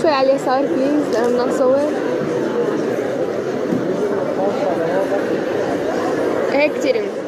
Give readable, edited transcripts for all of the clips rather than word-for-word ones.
شوي على اليسار بليز لأنه بدنا نصور. هيك كتير منيح.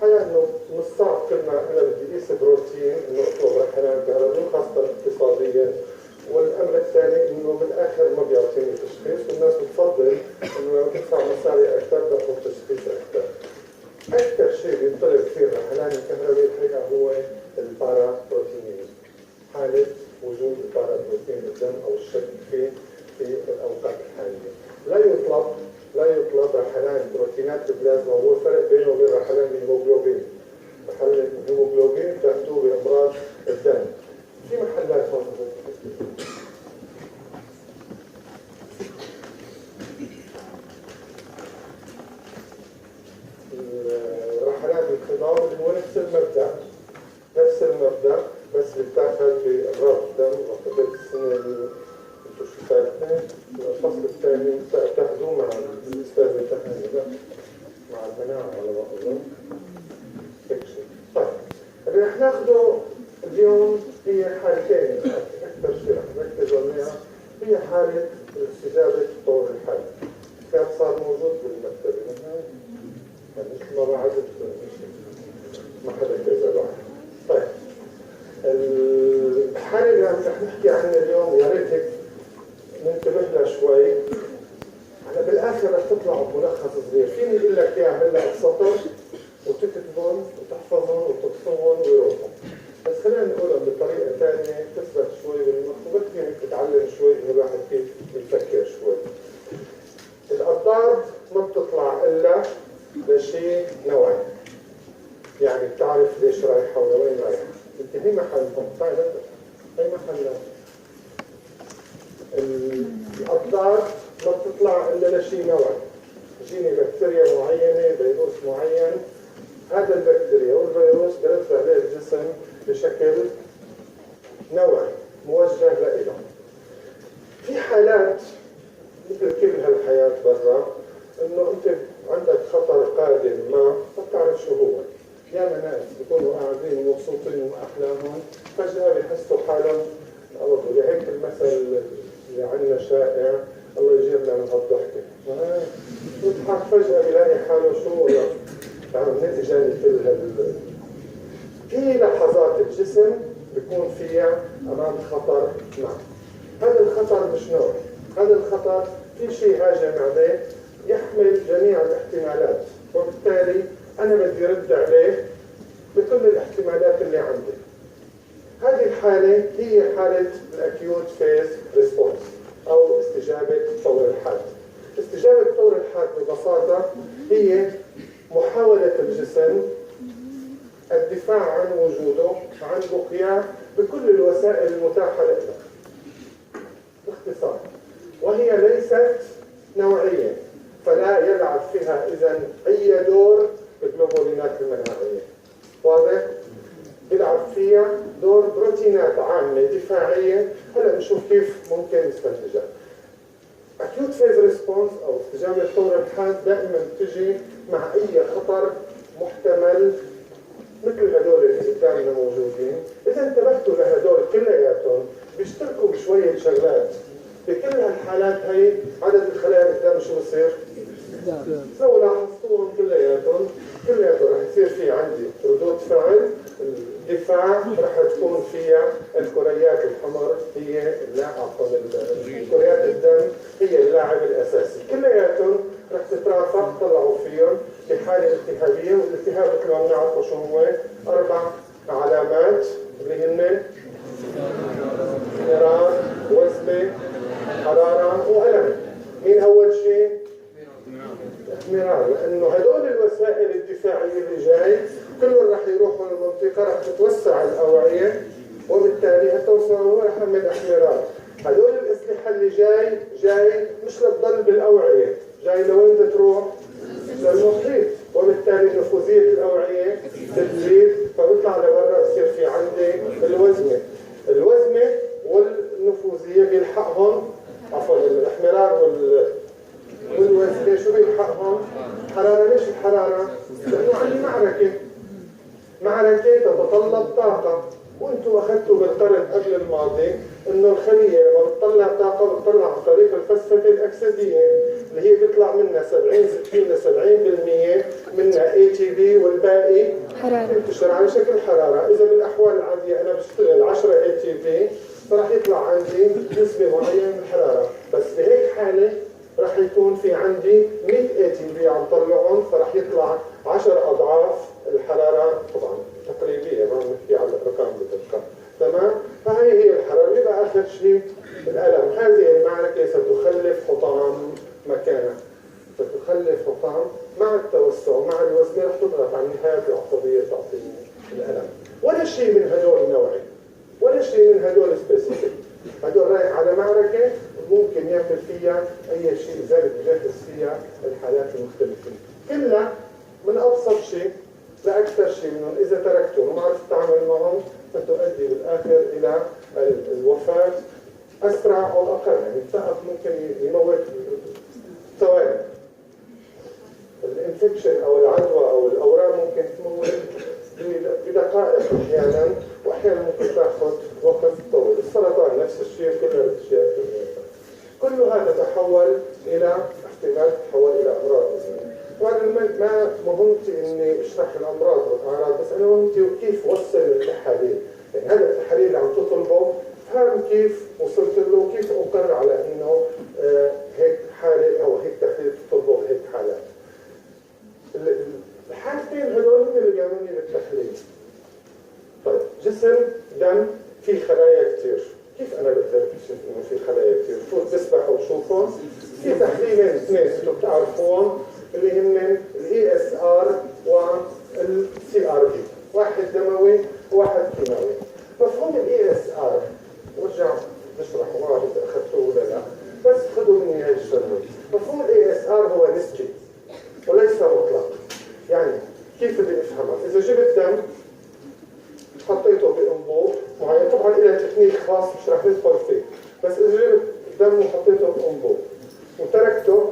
الحقيقه انه من الصعب كلنا انا بدي اقيس بروتين انه اطلب رحلات كهربائيه خاصه جزئيا. والامر الثاني انه بالاخر ما بيعطيني تشخيص، والناس بتفضل انه لو تدفع مصاري اكثر تاخذ تشخيص اكثر. اكثر شيء بينطلب فيه الرحلان الكهربي الحقيقه هو البارا بروتينين، حاله وجود البارا بروتين بالدم او الشك فيه في الاوقات الحاليه. لا يطلب رحلان بروتينات البلازما، وهو الفرق بينه وبين رحلان الهيموغلوبين. رحلان الهيموغلوبين تاخذوه بامراض الدم. في محلات هون رحلات الخضار اللي هو نفس المبدا بس بتاخذ بامراض الدم. وقبل السنه انتم شو ثالثه الفصل الثاني بتاخذوه مع الاستاذه تهاني مع المناعه على ما اظن. طيب اللي رح ناخذه اليوم هي حالتين اكثر شيء رح نركز عليها. هي حاله استجابه طور الحال. كان صار موجود بالمكتبه مثل ما بعد ما حدا كذا بعد. طيب الحاله اللي رح نحكي عنها اليوم يا ريت هيك ننتبه لها شوي. هلا بالاخر رح تطلع بملخص صغير، فيني اقول لك اياه هلا بسطر وتكتبهم وتحفظهم وتطفهم ويروحوا، بس خلينا نقولهم بطريقه ثانيه تثبت شوي بالمخ وبكفي انك تتعلم شوي انه الواحد كيف يفكر شوي. الأضداد ما بتطلع الا لشيء نوعي، يعني بتعرف ليش رايحه ولوين رايحه. انت هي محلهم، طيب هي محلها. الأضداد ما بتطلع الا لشيء نوعي. تجيني بكتيريا معينه، فيروس معين، هذا البكتيريا والفيروس برد عليه الجسم بشكل نوعي موجه لإله. في حالات مثل كل هالحياة برا انه انت عندك خطر قادم ما بتعرف شو هو. ياما ناس بيكونوا قاعدين مبسوطين واحلامهم فجأة بيحسوا حالهم أو هيك المثل اللي عندنا شائع الله يجيرنا من هالضحكة. يضحك فجأة بيلاقي حاله شو يعني نتيجة كل في لحظات الجسم بيكون فيها أمام خطر ما. هذا الخطر مش نوعي، هذا الخطر في شيء هاجم عليه يحمل جميع الاحتمالات، وبالتالي أنا بدي رد عليه بكل الاحتمالات اللي عندي. هذه الحالة هي حالة الأكيوت فيز ريسبونس أو استجابة طور الحاد. استجابة طور الحاد ببساطة هي محاولة الجسم الدفاع عن وجوده، عن بقياه بكل الوسائل المتاحة له باختصار، وهي ليست نوعية، فلا يلعب فيها إذن أي دور بالجلوبولينات المناعية. واضح؟ بيلعب فيها دور بروتينات عامة دفاعية. هلا نشوف كيف ممكن نستنتجها. acute phase response أو استجابة طور الحاد دائما تجي مع أي خطر محتمل مثل هدول اللي قدامنا موجودين. إذا انتبهتوا لهدول كلياتهم بيشتركوا بشوية شغلات. بكل هالحالات هي عدد الخلايا قدام شو بصير؟ لو لاحظتوهم كلياتهم رح يصير في عندي ردود فعل. الدفاع رح تكون فيها الكريات الحمر هي كريات الدم هي اللاعب الاساسي. كلياتهم رح تترافق طلعوا فيهم في حاله التهابيه، والالتهاب مثل ما بنعرفوا شو هو 4 علامات اللي هن احمرار، وزمه، حراره والم. مين اول شيء؟ احمرار، لانه هدول الوسائل الدفاعيه اللي جاي كلهم رح يروحوا للمنطقه رح تتوسع الاوعيه، وبالتالي هتوصلوا رح من احمرار. هدول الاسلحه اللي جاي مش لتضل بالاوعيه، جاي لوين بدها تروح؟ للمحيط، وبالتالي نفوذيه الاوعيه تزيد فبيطلع لبرا بصير في عندي الوزمه والنفوذيه بيلحقهم الاحمرار والوزمه شو بيلحقهم؟ حراره. ليش الحراره؟ لانه عندي معركه تتطلب طاقه، وانتم اخذتوا بالقرن قبل الماضي انه الخليه لما بتطلع طاقه بتطلع عن طريق الفسفه الاكسديه اللي هي بيطلع منها 60 ل 70% منها ATP والباقي حراره، بتنتشر على شكل حراره. اذا بالاحوال العاديه انا بشتغل 10 ATP فراح يطلع عندي نسبة معينة من الحرارة، بس بهيك حالة راح يكون في عندي 100 اي تي بي عم طلعهم، فراح يطلع 10 أضعاف الحرارة، طبعا تقريبية ما بنحكي على الأرقام بدقة، تمام؟ فهي هي الحرارة. يبقى آخر شيء الألم. هذه المعركة ستخلف حطام مكانها، ستخلف حطام مع التوسع مع الوزن، رح تضغط على النهاية العصبية تعطيني الألم. ولا شيء من هدول نوعي، ولا شيء من هدول سبيسيفيك. هدول رايح على معركة ممكن يعمل فيها أي شيء، لذلك بجهز فيها الحالات المختلفة كلها من أبسط شيء لأكثر شيء منهم. إذا تركتهم وما عرفت تتعامل معهم فتؤدي بالآخر إلى الوفاة أسرع أو أقل، يعني التهاب ممكن يموت ثواني. الانفكشن أو العدوى أو الأورام ممكن تموت بدقائق أحيانا، وأحيانا ممكن تأخذ وقت طويل. السرطان نفس الشيء، كل الأشياء كل هذا تحول إلى احتمال تحول إلى أمراض مزمنة. طبعا ما مهمتي إني أشرح الأمراض والأعراض، بس أنا مهمتي كيف وصل التحاليل. يعني هذا التحاليل اللي عم تطلبه فهم كيف وصلت له، وكيف أقر على إنه هيك حالة أو هيك تحليل تطلبه بهيك حالات. الحالتين هدول هم اللي بيعملوني بالتحليل. طيب جسم دم فيه خلايا كثير، كيف انا بقدر اكتشف انه في خلايا كثير؟ فوت بسبح وشوفهم. في تحليلين اثنين انتم بتعرفوهم اللي هن الاي اس ار والسي ار بي، واحد دموي وواحد كيماوي. مفهوم الاي اس ار برجع بشرحه، ما بعرف اذا اخذتوه ولا لا، بس خذوا مني هاي الشغله. مفهوم الاي اس ار هو نسبي وليس مطلق. يعني كيف بدي افهمها؟ اذا جبت دم حطيته بانبوب معين، طبعا إلى تكنيك خاص مش رح ندخل فيه، بس اذا جبت دم وحطيته بانبوب وتركته،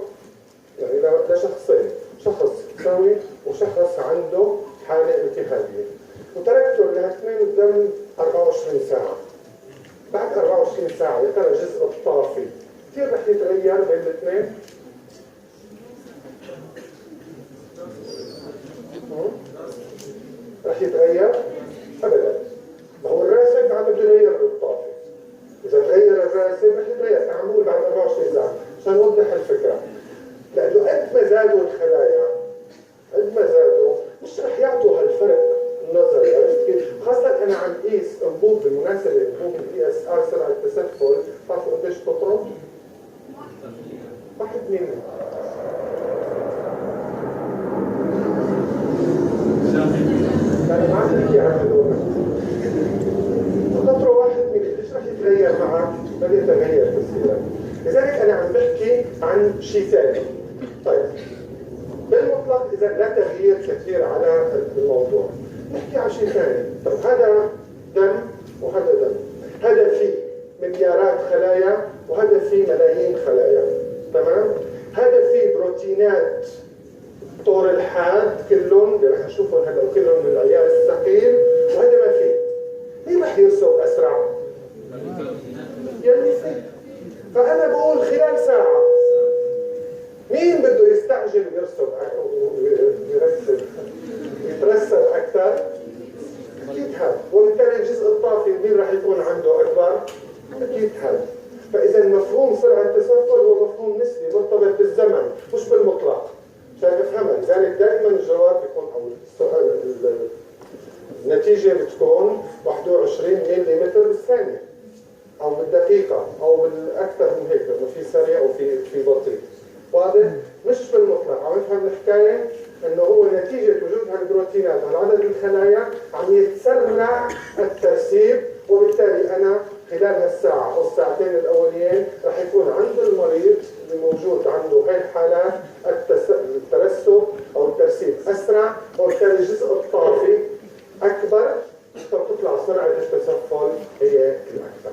يعني لشخصين، شخص سوي وشخص عنده حالة التهابية، وتركته لهاثنين الدم 24 ساعة. بعد 24 ساعة يا ترى الجزء الطافي كثير رح يتغير بين الاثنين؟ رح يتغير؟ ابدا. ما هو الراسب بعد بده يغير الطافي. اذا تغير الراسب رح يتغير، عم بقول بعد 24 ساعه عشان نوضح الفكره. لانه قد ما زادوا الخلايا، قد ما زادوا مش رح يعطوا هالفرق النظري، عرفت كيف؟ خاصه انا عم قيس انبوب، بالمناسبه انبوب الاي اس ار سرعه التسفل، بتعرفوا قديش تطرد؟ 1 ملي. يعني ما عم نحكي عن هدول. خطره 1 ملي، ليش رح يتغير معك؟ ما بيتغير كثيرا. لذلك انا عم بحكي عن شيء ثاني. طيب بالمطلق اذا لا تغيير كثير على الموضوع، نحكي عن شيء ثاني. طيب هذا دم وهذا دم، هذا فيه مليارات خلايا وهذا فيه ملايين خلايا، تمام؟ هذا فيه بروتينات طور الحاد كلهم اللي رح نشوفهم هلا، وكلهم من العيار الثقيل، وهذا ما فيه. مين رح يرسب اسرع؟ يلي فيه. فانا بقول خلال ساعه مين بده يستعجل ويرسب يترسب اكثر؟ اكيد هذا. وبالتالي الجزء الطافي مين رح يكون عنده اكبر؟ اكيد هذا. فاذا مفهوم سرعه التسفل هو مفهوم نسبي مرتبط بالزمن مش بالمطلق، عشان افهمها. لذلك دائما الجواب بيكون او السؤال النتيجه بتكون 21 ملم بالثانيه او بالدقيقه او بالاكثر من هيك، لانه في سريع وفي بطيء. واضح؟ مش بالمطلق. عم نفهم الحكايه انه هو نتيجه وجود هالبروتينات على عدد الخلايا عم يتسرع الترسيب، وبالتالي انا خلال هالساعه او الساعتين الاوليين رح يكون عند المريض اللي موجود عنده هاي الحالات الترسب او الترسيب اسرع، وبالتالي الجزء الطافي اكبر، فبتطلع سرعه التسفل هي الاكثر.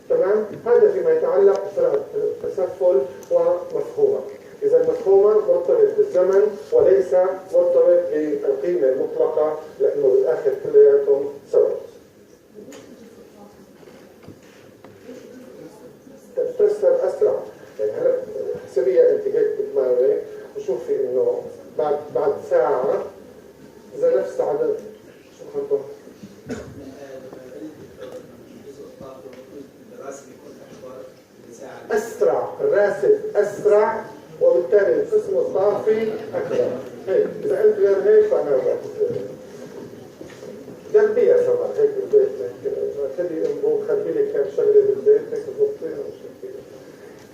تمام؟ هذا فيما يتعلق بسرعه التسفل ومفهومه. اذا مفهوما مرتبط بالزمن وليس مرتبط بالقيمه المطلقه، لانه بالاخر كلياتهم سوا. تترسب اسرع، يعني هلا حسبيها انت هيك بدماغك وشوفي انه بعد ساعه اذا نفس عدد شو خطوه اسرع، الراسب اسرع، وبالتالي القسم الطافي اكبر. هيك اذا قلت غير هيك فانا بعتذر. جنبيها كمان هيك بالبيت، هيك خلي انبوك، خلي لك كم شغله بالبيت هيك تضبطيها وشكل.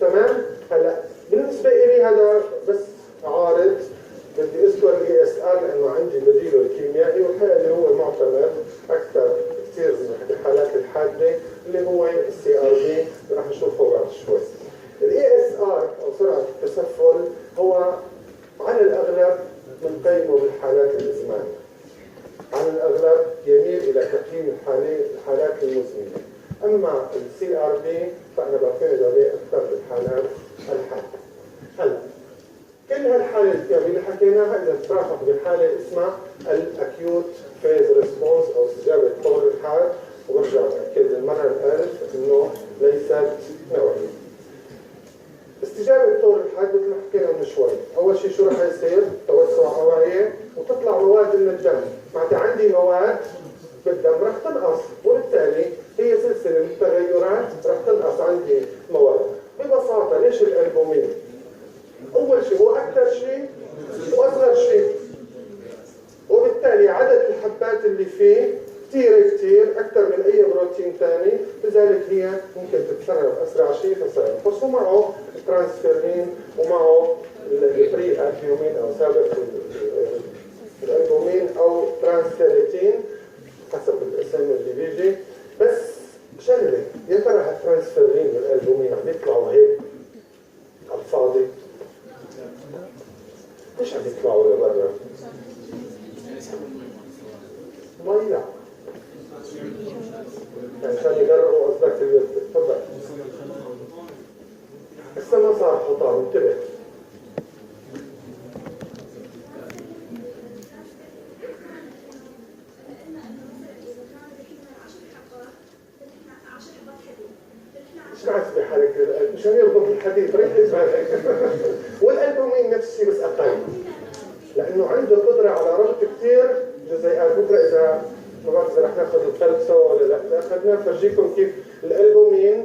تمام؟ هلا بالنسبه لي هذا بس عارض، بدي اذكر الاي اس ار لانه عندي بديله الكيميائي، والحقيقه اللي هو معتمد اكثر كثير بالحالات الحاده اللي هو السي ار بي، رح نشوفه بعد شوي. الاي اس ار او سرعه التسفل هو على الاغلب بنقيمه بالحالات الازمانيه. على الاغلب يميل الى تقييم الحالات المزمنه. اما السي ار بي فانا بعتمد عليه اكثر بالحالات الحاده. هلا كل هالحاله اللي حكيناها اذا ترافق بحاله اسمها الاكيوت فيز ريسبونس او استجابه طول الحال، وبرجع باكد المره الالف انه ليست نوعيه. استجابه طول الحال مثل ما حكينا من شوي، اول شيء شو رح يصير؟ توسع اوعيه وتطلع مواد من الدم، معناتها عندي مواد بالدم رح تنقص، وبالتالي هي سلسله من التغيرات رح تنقص عندي مواد. ببساطه ليش الالبومين؟ اول شيء هو اكثر شيء واصغر شيء، وبالتالي عدد الحبات اللي فيه كثير اكثر من اي بروتين ثاني، لذلك هي ممكن تتصرف اسرع شيء فصار، ومعه الترانسفيرين ومعه البري البيومين او سابق الالبومين او ترانسفيريتين حسب الاسم اللي بيجي. بس شغله، يا ترى هالترانسفيرين والالبومين عم يطلعوا هيك على الفاضي؟ ليش عم يطلعوا لبرا؟ مية عشان يقرروا قصدك تفضل. هسه ما صار خطاب، انتبه. مش نعرف بحالك مشان يربط الحديد ركز معي. والالبومين نفس الشيء بس اقل، لانه عنده قدره على ربط كثير جزيئات. بكره اذا ما بعرف اذا رح ناخذ الفلك سوا ولا لا، اخذناه فرجيكم كيف الالبومين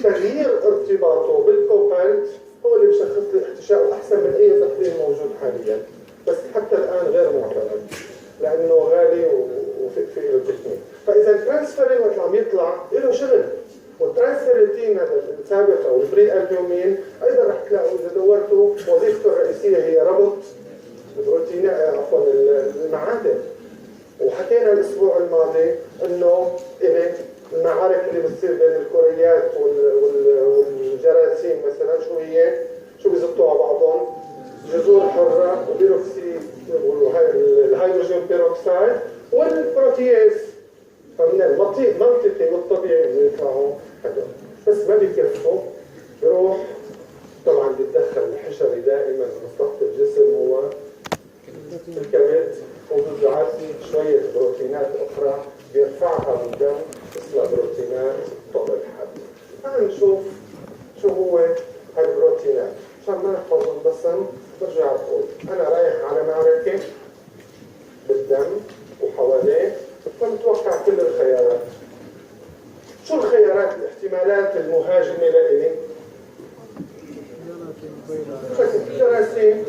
تغيير ارتباطه بالكوبالت هو اللي بيشخص لي احتشائه احسن من اي تقدير موجود حاليا، بس حتى الان غير معتمد لانه غالي وفي له تكنيك. فاذا الترانسفيرين وقت عم يطلع له شغل، والترانسفيريتين هذا السابق او البري البيومين ايضا رح تلاقوا اذا دورتوا وظيفته الرئيسيه هي ربط البروتينات عفوا المعادن. وحكينا الاسبوع الماضي انه المعارك اللي بتصير بين الكوريات والجراثيم مثلا شو هي؟ شو بيزبطوا على بعضهم؟ جذور حره وبيروكسيد الهيدروجين بيروكسيد والبروتياز. فمن المنطقي والطبيعي انه يطلعوا هدول، بس ما بيكفوا، بيروح طبعا بيتدخل الحشري دائما مصلحه الجسم هو الكبد، وبيعطي شويه بروتينات اخرى بيرفعها بالدم اسمها بروتينات طول الحد. تعالوا نشوف شو هو هالبروتينات عشان ما نحفظهم بصم. برجع بقول انا رايح على معركه بالدم وحواليه، فمتوقع كل الخيارات. شو الخيارات الاحتمالات المهاجمه لإلي؟ جراثيم،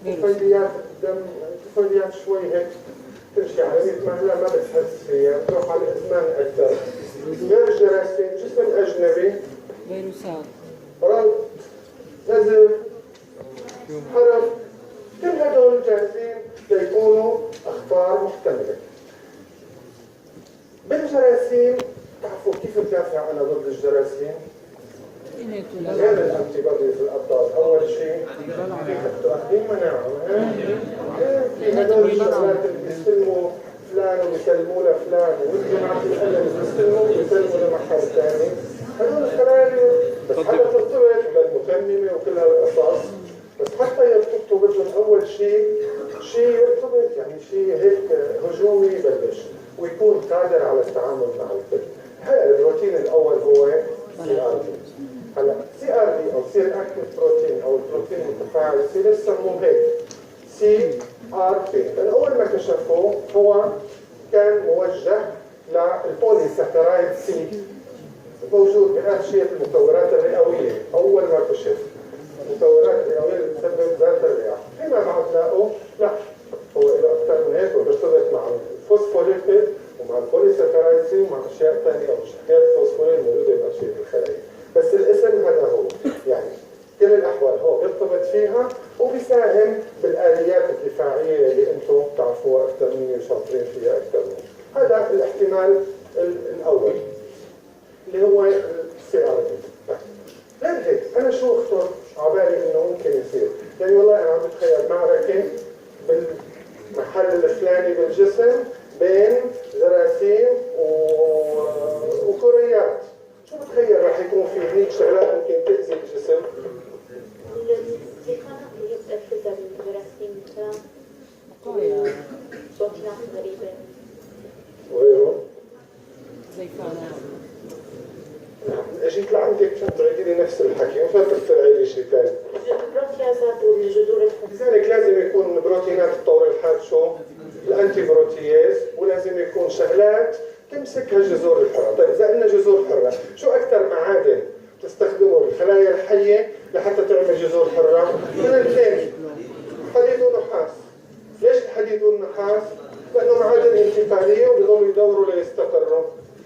طفيليات الدم، طفيليات شوي هيك تمشي على مهلا ما بتحس فيها، بتروح على الازمان اكثر. غير الجراثيم جسم اجنبي، فيروسات، رد، نزف، حرف، كل هدول جاهزين ليكونوا اخطار محتمله. بالجراثيم تعرفوا كيف بدافع انا ضد الجراثيم؟ غير الانتي بوديز الابطال، اول شيء في تقديم مناعه، في هدول الشغلات اللي بيستلموا فلان وبيسلموا لفلان، وانتم مع القلم بيستلموا وبيسلموا لمحل ثاني، هدول الخلايا بس حتى ترتبط بالمكممه وكل هالقصص، بس حتى يرتبطوا بدهم اول شيء يرتبط، يعني شيء هيك هجومي يبلش ويكون قادر على التعامل مع الكل. هلا البروتين الاول هو سي ار بي. هلا سي ار بي او سي اكتيف بروتين او البروتين المتفاعل سي ليش سموه هيك؟ سي ار بي، لانه اول ما كشفوه هو كان موجه للبوليساكرايد سي. موجود بأغشية المكونات الرئوية. أول ما كشف المكونات الرئوية اللي بتسبب ذات الرئة، فيما بعد لاقوا لا، هو له أكثر من هيك وبيرتبط مع الفوسفوليبيد ومع البوليساكرايدز ومع أشياء ثانية أو شحنات فوسفوريل موجودة بأغشية الخلايا. بس الاسم هذا هو، يعني كل الأحوال هو بيرتبط فيها وبيساهم بالآليات الدفاعية اللي أنتم تعرفوها أكثر مني وشاطرين فيها أكثر مني. هذا الاحتمال الأول اللي هو السي ار بي. غير هيك أنا شو أخطر عبالي إنه ممكن يصير؟ يعني والله أنا عم بتخيل معركة بالمحل الفلاني بالجسم بين جراثيم وكوريات. شو بتخيل راح يكون في هنيك شغلات ممكن تأذي الجسم؟ الزيخانة اللي بتأثر بالجراثيم مثلا بروتينات غريبة وغيره؟ زيخانة. اجيت لعندك عشان تعيدي لي نفس الحكي، ما تخترعي لي شيء ثاني. البروتيازات والجذور لذلك لازم يكون بروتينات الطور الحاد شو؟ الانتي بروتياز، ولازم يكون شغلات تمسكها جذور الحرة. طيب إذا قلنا جذور حرة، شو أكثر معادن تستخدمه الخلايا الحية لحتى تعمل جذور حرة؟ من الاثنين، حديد ونحاس. ليش الحديد والنحاس؟ لأنه معادن انتقالية وبيضلوا يدوروا ليستقروا.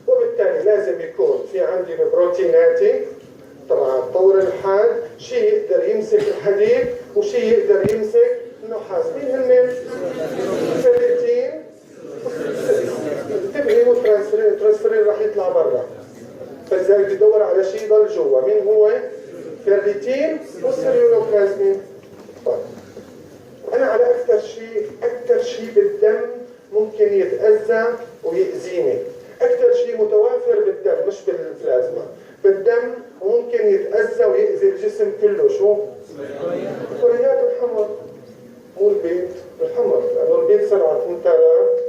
وبالتالي لازم يكون في عندي بروتيناتي طبعا الطور الحاد، شيء يقدر يمسك الحديد وشيء يقدر يمسك النحاس. مين هن؟ الفيريتين انتبهي والترانسفيرين راح يطلع برا، فلذلك بدور على شيء يضل جوا. مين هو؟ فيريتين والسيريولوبلازمين. طيب انا على اكثر شيء بالدم ممكن يتأذى ويأذيني، اكثر شيء متوافر بالدم مش بالبلازما، بالدم وممكن يتأذى ويأذي الجسم كله. شو؟ الكريات الحمر، مو البيض، الحمر، لأنه البيض 7,000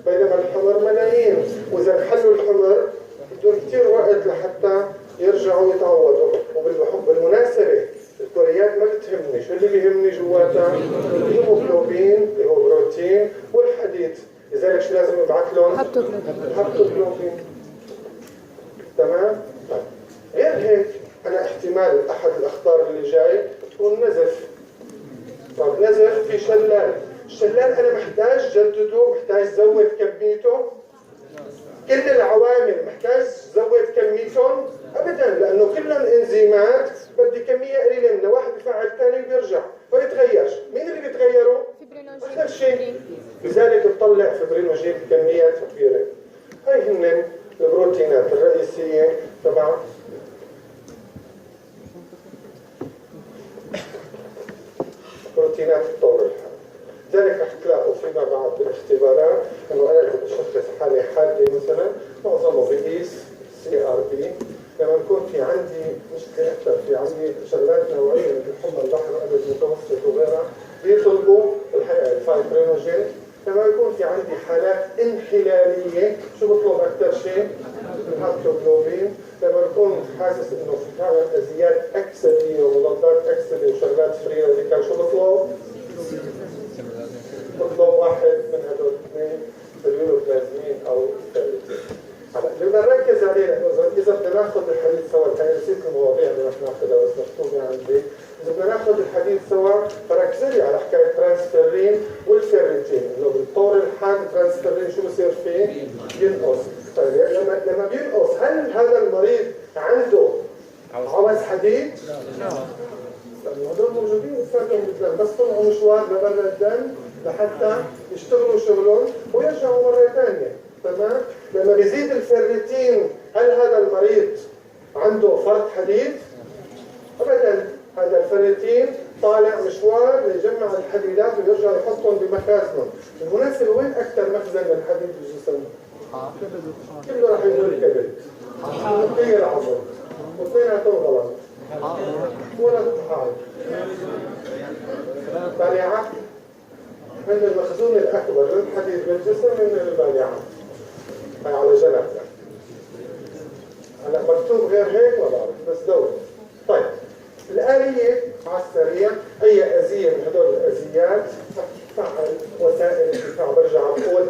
بينما الحمر ملايين، وإذا انحلوا الحمر بدهم كثير وقت لحتى يرجعوا يتعوضوا. وبالمناسبة الكريات ما بتهمني، شو اللي بيهمني جواتها؟ الهيموغلوبين اللي هو بروتين والحديد، لذلك شو لازم نبعث لهم؟ هابتوغلوبين. تمام؟ طيب غير هيك أنا احتمال أحد الأخطار اللي جاي تكون نزف. طب نزف في شلال، الشلال أنا محتاج جدده، محتاج زود كميته. كل العوامل محتاج زود كميتهم؟ أبدا، لأنه كلهم إنزيمات بدي كمية قليلة منها، واحد بفعل الثاني وبيرجع ما بيتغيرش. مين اللي بيتغيروا؟ آخر شيء. لذلك بتطلع فبرينوجين بكميات كبيرة. هاي هن البروتينات الرئيسية تبع بروتينات الطور الحاد. لذلك رح تلاقوا فيما بعد بالاختبارات انه انا اذا بشخص حالة حادة مثلا معظمه بقيس سي ار بي. لما يكون في عندي مشكلة اكثر، في عندي شغلات نوعية مثل حمى البحر الابيض المتوسط وغيرها بيطلبوا الحقيقة الفايبرينوجين. لما يكون في عندي حالات انحلالية شو بطلب اكثر شيء؟ الهابتوغلوبين. لما بكون حاسس انه في فعلا اذيات اكسديه ومضادات اكسديه وشغلات فري راديكال شو بطلب؟ بطلب واحد من هدول الاثنين، اليولوبلازمين او الثالثين. هلا اللي بدنا نركز عليه لانه اذا بدنا ناخذ الحديث سوا، كان نسيت المواضيع اللي رح ناخذها بس مكتوبه عندي. إذا بدنا ناخذ الحديث سوا فركزوا لي على حكايه ترانسفيرين والفيريتين، انه بالطور الحاد ترانسفيرين شو بصير فيه؟ ينقص. طيب لما بينقص هل هذا المريض عنده عوز حديد؟ لا. لأنه هدول موجودين بتفرقهم بالدم، بس طلعوا مشوار لبرا الدم لحتى يشتغلوا شغلهم ويرجعوا مرة ثانية. تمام؟ لما بيزيد الفيريتين هل هذا المريض عنده فرط حديد؟ أبدا، هذا الفيريتين طالع مشوار ليجمع الحديدات ويرجع يحطهم بمخازنهم. بالمناسبة وين أكثر مخزن للحديد بالجسم؟ كله راح يقول الكبد. كثير عمر. واثنيناتهم غلط. ولا الطحال. البالعات من المخزون الأكبر للحديد بالجسم من البالعات. هاي على جنب. هلا مكتوب غير هيك ما بعرف بس دور. طيب الآلية على السريع أي أذية من هدول الأذيات تفعل وسائل الدفاع. برجع بقول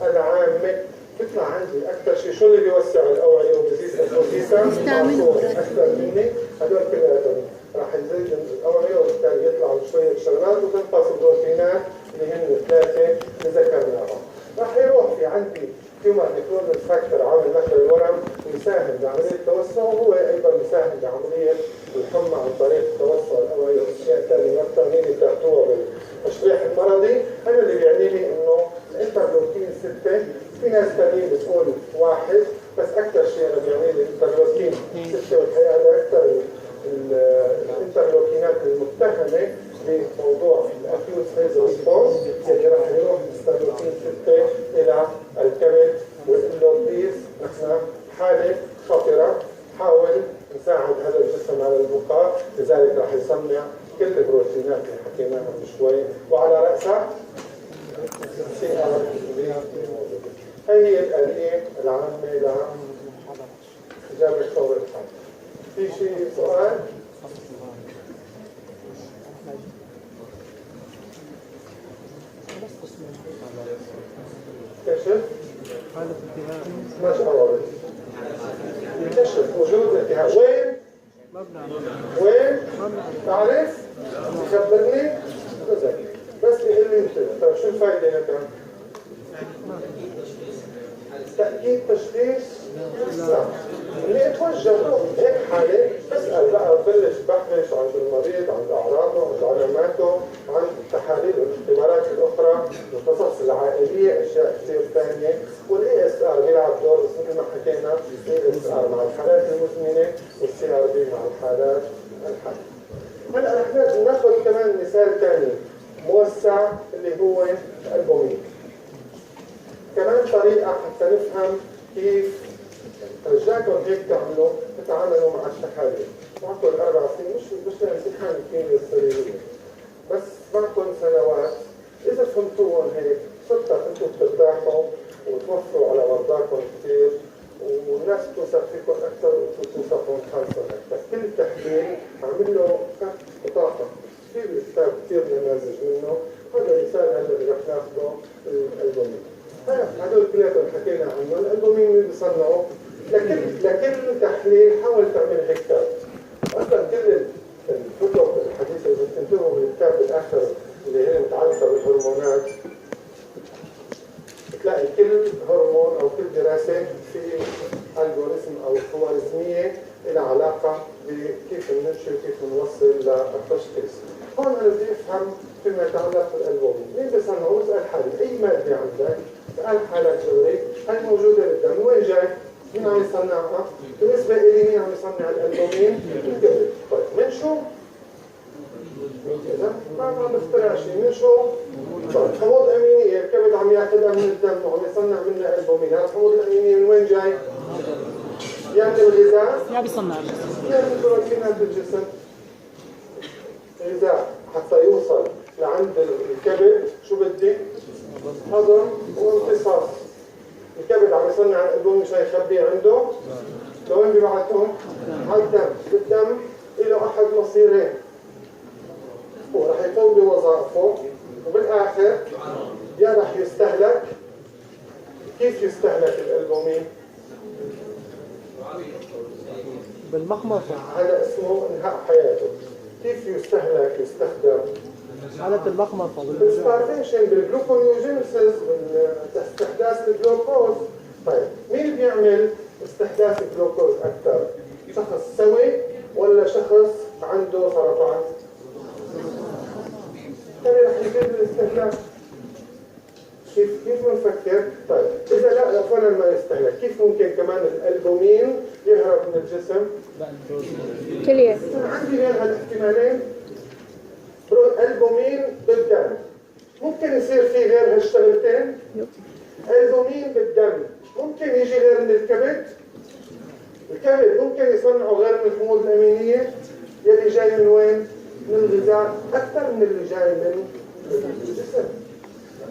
العامة مثل بيطلع عندي اكثر شيء. شو اللي بيوسع الاوعيه وبزيد البروتيتا؟ اكثر مني. هدول كلياتهم راح يزيد الاوعيه وبالتالي يطلعوا شويه شغلات وتنقص البروتينات اللي هن الثلاثه اللي ذكرناهم. راح يروح في عندي تيومر نيكروزس فاكتور عامل نشر الورم ويساهم بعمليه التوسع، وهو ايضا بيساهم بعمليه الحمى عن طريق توسع الاوعيه واشياء ثانيه اكثر هي اللي بتاخذوها بالتشريح المرضي. انا اللي بيعني لي انه الانترلوكين 6 في ناس ثانيين بتقول 1 بس اكثر شيء انا بيعني لي الانترلوكين 6 والحقيقه هذا اكثر الانترلوكينات المتهمه بموضوع الاكيوت فيز ريسبونس اللي راح يروح الانترلوكين 6 الى الكبد ويقول له بليز نحن حاله خطره، حاول نساعد هذا الجسم على البقاء، لذلك راح يصنع كل البروتينات اللي حكيناها من شوي وعلى راسها هي الآلية العامة لإجابة فور الحل. في شيء سؤال؟ كشف؟ ما شعورت؟ كشف وجود التهاب وين؟ وين؟ تعرف؟ تخبرني؟ بس يقول لي انت طيب شو الفائده هنا؟ تأكيد تشخيص؟ لا. اللي اتوجه هيك حالة اسأل بقى ببلش بحث عن المريض، عن أعراضه، عن علاماته، عن التحاليل والاختبارات الأخرى، القصص العائلية، أشياء كثير ثانية، والاي اس ار بيلعب دور بس مثل ما حكينا الاي اس ار مع الحالات المزمنة والسي ار بي مع الحالات الحادة. هلا رح ناخذ كمان مثال ثاني موسع اللي هو الألبومين. كمان طريقة حتى نفهم كيف رجعكم هيك تتعاملوا مع التحاليل. معكم 4 سنين مش امتحان الكيمياء السريرية، بس معكم سنوات. إذا فهمتوهم هيك صدق أنتم بترتاحوا وتوفروا على مرضاكم كثير والناس توثق فيكم أكثر وأنتم توثقوا حالكم أكثر. كل تحليل عامل له خط بطاقة كثير بالكتاب كثير نماذج منه. هذا مثال هلا اللي رح ناخذه الألبومين. هدول كلياتهم حكينا عنه. الألبومين اللي بيصنعوا لكل تحليل حاول تعمل هيك كتاب. اصلا كل الكتب الحديثه اذا بتنتبهوا بالكتاب بالاخر اللي هي متعلقه بالهرمونات بتلاقي كل هرمون او كل دراسه في الجوريزم او خوارزميه لها علاقه بكيف نمشي وكيف نوصل للتشخيص. هون انا بدي افهم فيما يتعلق بالالبومين. مين بيصنعوا؟ اسال حالي اي ماده عندك، اسال حالك دغري هي موجوده بالدم، وين جاي؟ مين عم يصنعها؟ بالنسبه لي مين عم يصنع الالبومين؟ الكبد. طيب من شو؟ إذا ما عم نخترع شيء، من شو؟ طيب حموض امينيه، الكبد عم ياخذها من الدم وعم يصنع منها البومين، هذا الحموض الامينيه من وين جاي؟ يعني الغذاء؟ يا بيصنع يعني من بروتينات الجسم. الغذاء حتى يوصل لعند الكبد شو بدي؟ هضم وامتصاص. الكبد عم يصنع الالبوم مش هيخبيه عنده؟ لوين بيبعتهم؟ على الدم. الدم له احد مصيرين، هو رح يقوم بوظائفه وبالاخر يا رح يستهلك. كيف يستهلك الالبومين؟ بالمخمصة. هذا اسمه انهاء حياته. كيف يستهلك يستخدم؟ حالة المخمصة بالستارفيشن، بالجلوكونيوجينيسيس، باستحداث الجلوكوز. طيب مين بيعمل استحداث الجلوكوز اكثر؟ شخص سوي ولا شخص عنده سرطان؟ بالتالي رح يزيد الاستهلاك. كيف بنفكر؟ طيب اذا لا فعلا ما يستهلك، كيف ممكن كمان الالبومين يهرب من الجسم؟ كلية. عندي غير هالاحتمالين. البومين بالدم ممكن يصير في غير هالشغلتين. البومين بالدم ممكن يجي غير من الكبد. الكبد ممكن يصنعوا غير من الحموض الامينيه يلي جاي من وين؟ من الغذاء اكثر من اللي جاي من الجسم.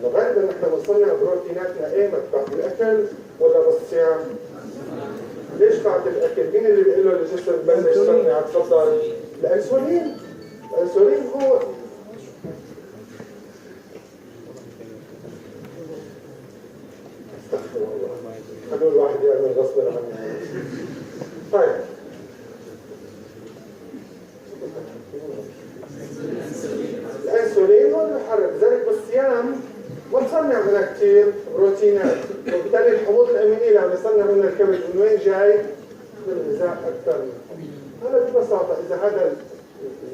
غالبا نحن بنصنع بروتيناتنا ايه؟ بعد الاكل ولا بالصيام؟ ليش بعد الاكل؟ مين اللي بيقول له للجسم بلش صنع؟ تفضل. الانسولين. الانسولين هو استغفر الله. خلوا الواحد يعمل غصب عنه. طيب الانسولين هو المحرك، لذلك بالصيام ما تصنع منها كثير بروتينات، وبالتالي الحموض الامينيه اللي عم يصنع منها الكبد من وين جاي؟ من الغذاء اكثر منه. هلا ببساطه اذا هذا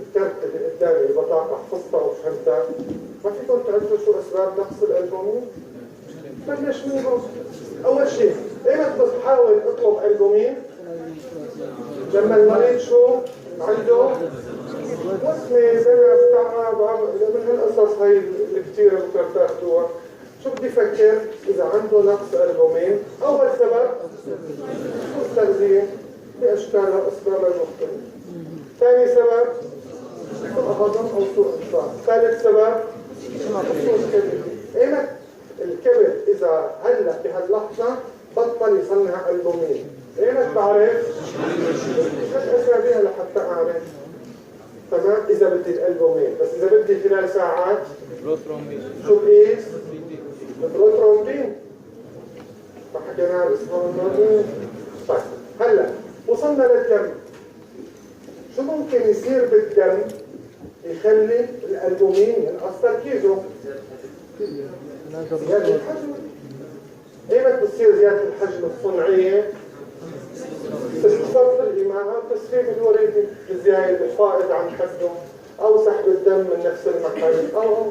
الكرت اللي قدامي البطاقه حفظتها وفهمتها، ما فيكم تعرفوا شو اسباب نقص الالبومين؟ بلش من هون. اول شيء ايمتى بحاول اطلب البومين؟ لما المريض شو؟ عنده وسمه، زنف، تعب، من هالقصص هي الكثيره بكره تاخذوها. شو بدي افكر؟ اذا عنده نقص البومين، اول سبب سوء التغذيه باشكالها واسبابها المختلفه. ثاني سبب سوء هضم او سوء انفاق. ثالث سبب سوء الكبد. ايمتى الكبد اذا هلا بهاللحظه بطل يصنع البومين؟ ايمتى بعرف؟ مش اسابيع لحتى اعرف. تمام؟ اذا بدي الالبومين، بس اذا بدي خلال ساعات شو بقيس؟ البروترومبين. فحكينا بالبروترومبين. طيب هلا وصلنا للدم. شو ممكن يصير بالدم يخلي الالبومين ينقص تركيزه؟ زيادة الحجم. ايمتى بتصير زيادة الحجم الصنعية؟ استخفاف الإماء، تسريب الوريد الزايد الفائض عن حده، أو سحب الدم من نفس المكان، أو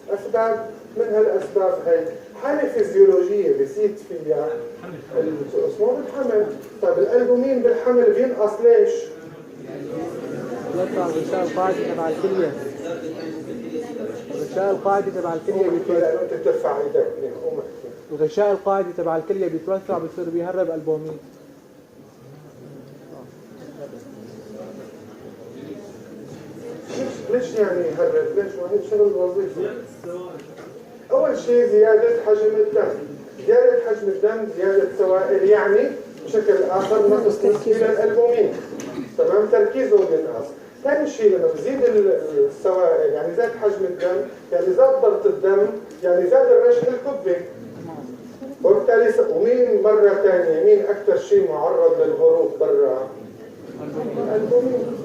أسباب من هالأسباب هي. حالة فيزيولوجية بيزيد فيها اسمه بالحمل. طيب الألبومين بالحمل بينقص ليش؟ يطلع الغشاء القاعدي تبع الكلية. الغشاء القاعدي تبع الكلية بيتوسع. أنت بترفع إيدك. الغشاء القاعدي تبع الكلية بيتوسع بيصير بيهرب ألبومين. ليش يعني يهرب؟ ليش؟ ما هي شغل وظيفي. أول شيء زيادة حجم الدم. زيادة حجم الدم زيادة سوائل، يعني بشكل آخر نقص نسبي للألبومين. تمام؟ تركيزه بينقص. ثاني شيء لما بزيد السوائل يعني زاد حجم الدم، يعني زاد ضغط الدم، يعني زاد الرشح الكبي. وبالتالي ومين مرة ثانية مين أكثر شيء معرض للهروب برا؟ الألبومين.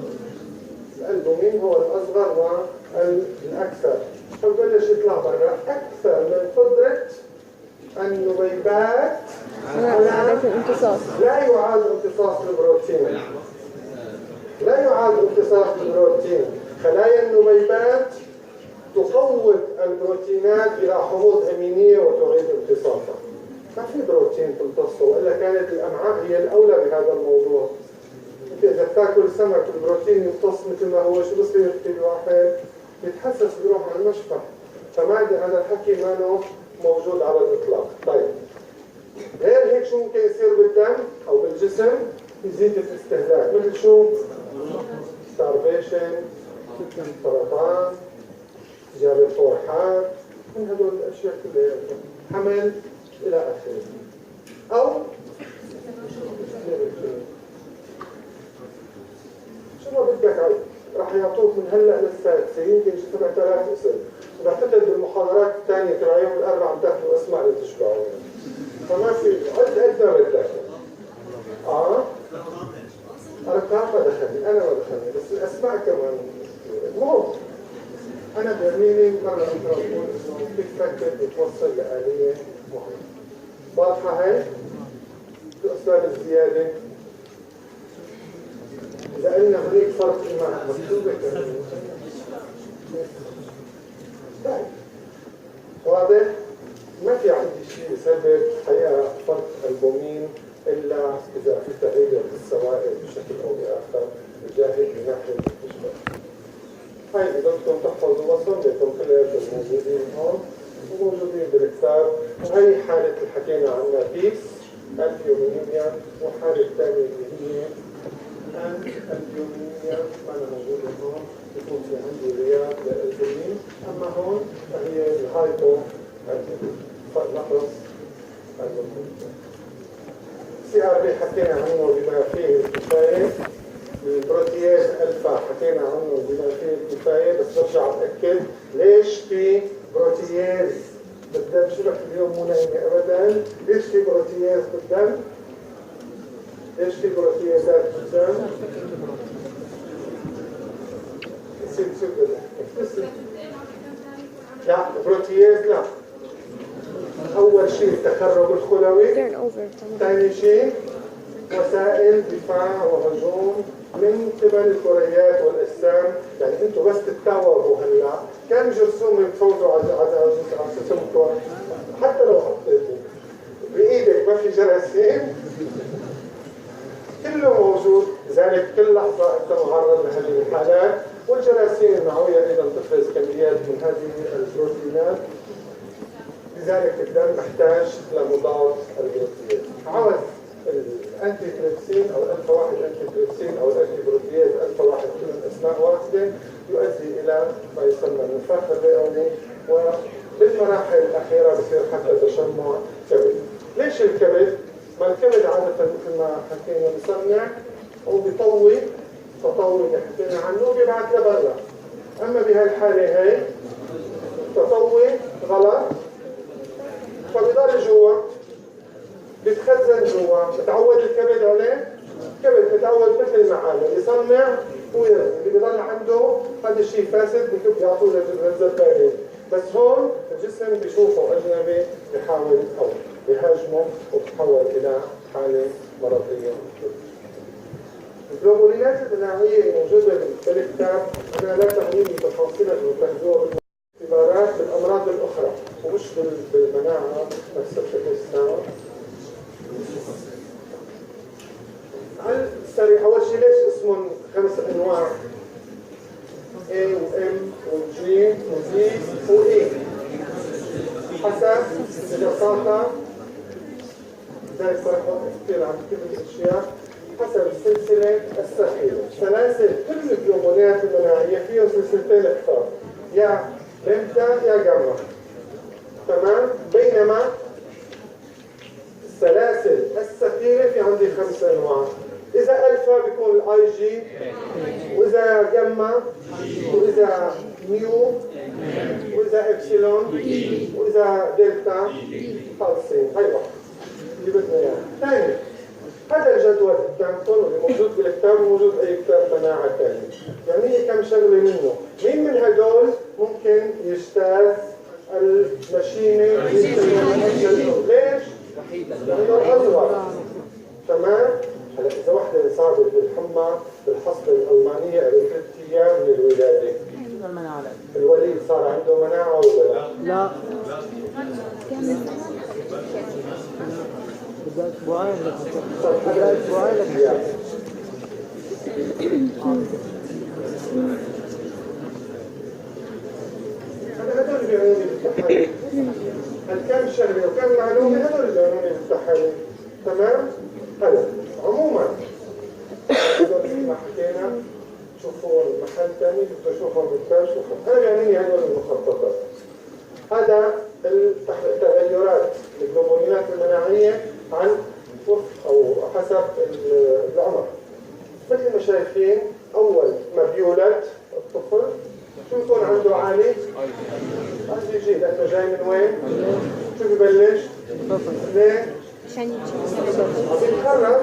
الألبومين هو الأصغر والأكثر. فبلش يطلع برا أكثر من قدرة النبيبات على الامتصاص. لا يعاد امتصاص البروتين. لا يعاد امتصاص البروتين. خلايا النبيبات تقوض البروتينات إلى حموض أمينية وتعيد امتصاصها. ما في بروتين تمتصه، وإلا كانت الأمعاء هي الأولى بهذا الموضوع. أنت إذا بتاكل سمك البروتين يمتص مثل ما هو، شو بصير في الواحد؟ يتحسس بيروح على المشفى. فما هذا الحكي ما موجود على الإطلاق. طيب غير هيك شو ممكن يصير بالدم أو بالجسم؟ يزيد الاستهلاك. مثل شو؟ ستارفيشن، سرطان، جابر طروحات، من هدول الأشياء كلها، حمل إلى آخره. أو شو ما بدك عليه راح يعطوك من هلا للسادسة يمكن 7000 اسم. وبعتقد بالمحاضرات الثانية تبع يوم الأربعاء عم تاخذوا أسماء لتشبعوا. فما في قد ما بدك. أرقام ما دخلني، أنا ما دخلني، بس الأسماء كمان المهم. أنا بيرميني مرة أخرى أقول إنه فيك تفكر بتوصل لآلية معينة. واضحة هاي؟ شو أسباب الزيادة؟ إذا قلنا هناك فرق إيمان مكتوبة طيب واضح؟ ما في عندي شيء يسبب حقيقة فرق البومين إلا إذا في تغير في السوائل بشكل أو بآخر جاهد من ناحية الاستشفاء. هاي إذا بدكم تحفظوا وصل لكم كلياتكم موجودين هون وموجودين بالكتاب. وهي حالة اللي حكينا عنها بيس البيومينيا، وحالة ثانية اللي هي البيومينيا ما أنا موجودة هون، يكون في عندي غياب للألبومين. أما هون فهي الهايبو نقص البومين. CRP حكينا عنه بما فيه الكفاية. البروتياز ألفا حكينا عنه بما فيه الكفاية، بس برجع أتأكد ليش في بروتياز بالدم شبك اليوم مو نايمة أبدا. ليش في بروتياز بالدم؟ ليش في بروتيازات بالدم؟ لا بروتياز لا. أول شيء التخرج الخلوي، turn over ثاني شيء وسائل دفاع وهجوم من قبل الكريات والأجسام. يعني انتم بس تتوابوا هلا كم جرثومة بتفوتوا على جسمكم حتى لو حطيتوا بإيدك ما في جراثيم كله موجود. لذلك كل لحظة أنت معرض لهذه الحالات. والجراثيم المعوية أيضا تفرز كميات من هذه البروتينات. لذلك الدم محتاج لمضاد البروتياز. عوض الانتي تريبسين او الفا واحد انتي تريبسين او الانتي بروتياز الفا واحد كلهم اسماء واحده يؤدي الى ما يسمى النفاخ الرئوي. وبالمراحل الاخيره بصير حتى تشمع كبد. ليش الكبد؟ ما الكبد عاده مثل ما حكينا بيصنع وبيطوي تطوي اللي حكينا عنه وبيبعث لبرا. اما بهالحاله هي تطوي غلط فبيضل جوا بيتخزن جوا. بتعود الكبد عليه. الكبد بتعود مثل المعالم يصنع ويرمي. اللي بيضل عنده هذا الشيء فاسد بيعطوه للزبالين. بس هون الجسم بيشوفه اجنبي بيحاول او بيهاجمه وبتحول الى حاله مرضيه. الجلوبولينات المناعيه الموجوده بالكتاب انا لا تعنيني بتفاصيلها وتاخذوها بالاختبارات بالامراض الاخرى ومش بالمناعه نفسها بشكل استثنائي. على السريع اول شيء ليش اسمهم 5 انواع؟ A و M و G و Z و E حسب ببساطة زي صراحة كثير عن كل الاشياء حسب السلسلة السخيرة. سلاسل كل الجلوبولينات المناعية فيهم سلسلتين كثار يا ليمتا يا جاما. تمام؟ بينما السلاسل السخيرة في عندي 5 انواع. إذا ألفا بيكون الآي جي، وإذا جاما، وإذا ميو، وإذا إبسيلون، وإذا دلتا خالصين. هاي واحد اللي بدنا إياه. ثاني هذا الجدول قدامكم واللي موجود بالكتاب وموجود أي كتاب مناعة ثاني. يعني كم شغلة منه. مين من هدول ممكن يجتاز الماشينة ليش؟ لأنه الأصغر. تمام؟ هلا إذا وحدة انصابت بالحمى بالحصبة الألمانية قبل 3 أيام من الولادة الوليد صار عنده مناعة ولا لا؟ لا. بدأ أسبوعين هدول بيعنوني بالتحاليل. هالكم شغلة وكم معلومة هدول بيعنوني بالتحاليل. تمام؟ هلا عموما مثل ما حكينا شوفوا المحل ثاني بدكم تشوفوا بالكتاب شوفوا. انا بيعنيني هدول المخططات. هذا التغيرات الجلوبولينات المناعية عن وفق او حسب العمر. مثل ما شايفين اول ما بيولد الطفل شو بيكون عنده عالي؟ عالي جي لانه جاي من وين؟ شو ببلش؟ ليه؟ عشان بيتخرج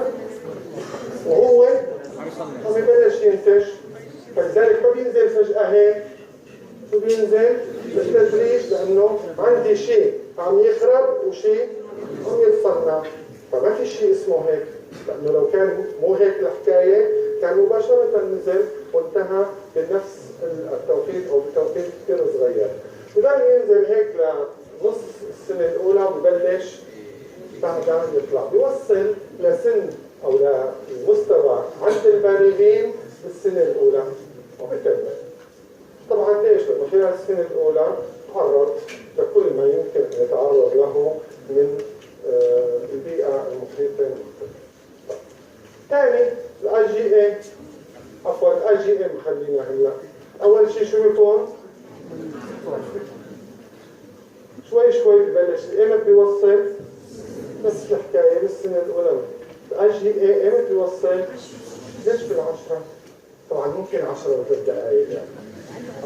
وهو عم يبلش ينتج. فلذلك ما بينزل فجأة هيك. شو بينزل؟ بالتدريج لأنه عندي شيء عم يخرب وشيء عم يتصنع. فما في شيء اسمه هيك. لأنه لو كان مو هيك الحكاية كان مباشرة نزل وانتهى بنفس التوقيت أو بتوقيت كثير صغير. بضل ينزل هيك لنص السنة الأولى وببلش بعدها يطلع. بيوصل لسن أو لمستوى عند البالغين بالسنة الأولى وبكمل. طبعا ليش؟ لأنه خلال السنة الأولى تعرض لكل ما يمكن أن يتعرض له من البيئة المحيطة. ثاني الاي جي اي عفوا الاي جي ام خلينا هلا. أول شيء شو بيكون؟ شوي شوي ببلش. ايمت بيوصل؟ بس الحكاية بالسنة الأولى. الاي جي اي ايمت بيوصل؟ ليش بال10؟ طبعا ممكن 10 دقائق يعني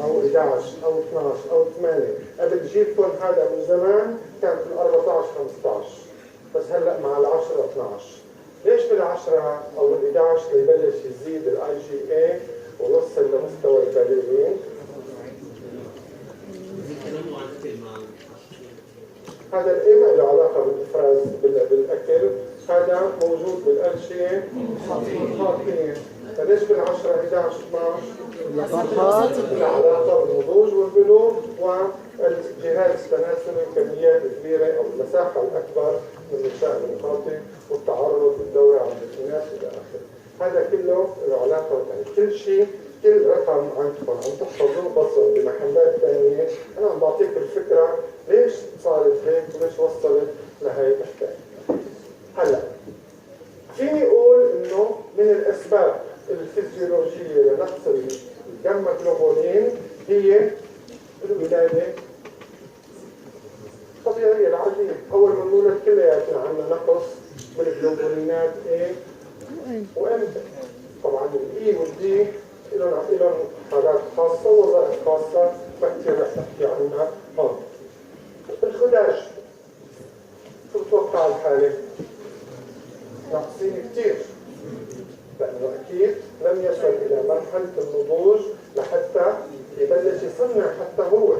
او 11 او 12 او 8. قبل جيبكم هذا من زمان كانت ال 14 15، بس هلا مع ال 10 12. ليش بال10 او ال11 ليبلش يزيد الاي جي اي ويوصل لمستوى البالغين؟ هذا الاي ما له علاقه بالافراز بالاكل، هذا موجود بالارشيه حاطين. فليش بال10 11 12 له علاقه بالنضوج والبلوغ والجهاز التناسلي، الكميات الكبيره او المساحه الاكبر من الشأن المخاطي والتعرض للدوره على البروتينات الى اخره. هذا كله له علاقه، يعني كل شيء، كل رقم عندكم عم تحفظوه بصل بمحلات ثانيه، انا عم بعطيك الفكره ليش صارت هيك وليش وصلت لهي الحكايه. هلا فيني اقول انه من الاسباب الفسيولوجيه لنقص الجاما جلوبولين هي الولاده الطبيعيه العاديه. اول ما نولد كلياتنا عندنا نقص بالجلوبولينات A وM. طبعا الاي والدي لهم حالات خاصه ووظائف خاصه ما كثير رح نحكي عنها هون. الخداج شو بتوقع الحاله؟ ناقصين كثير، لانه اكيد لم يصل الى مرحله النضوج لحتى يبلش يصنع حتى هو.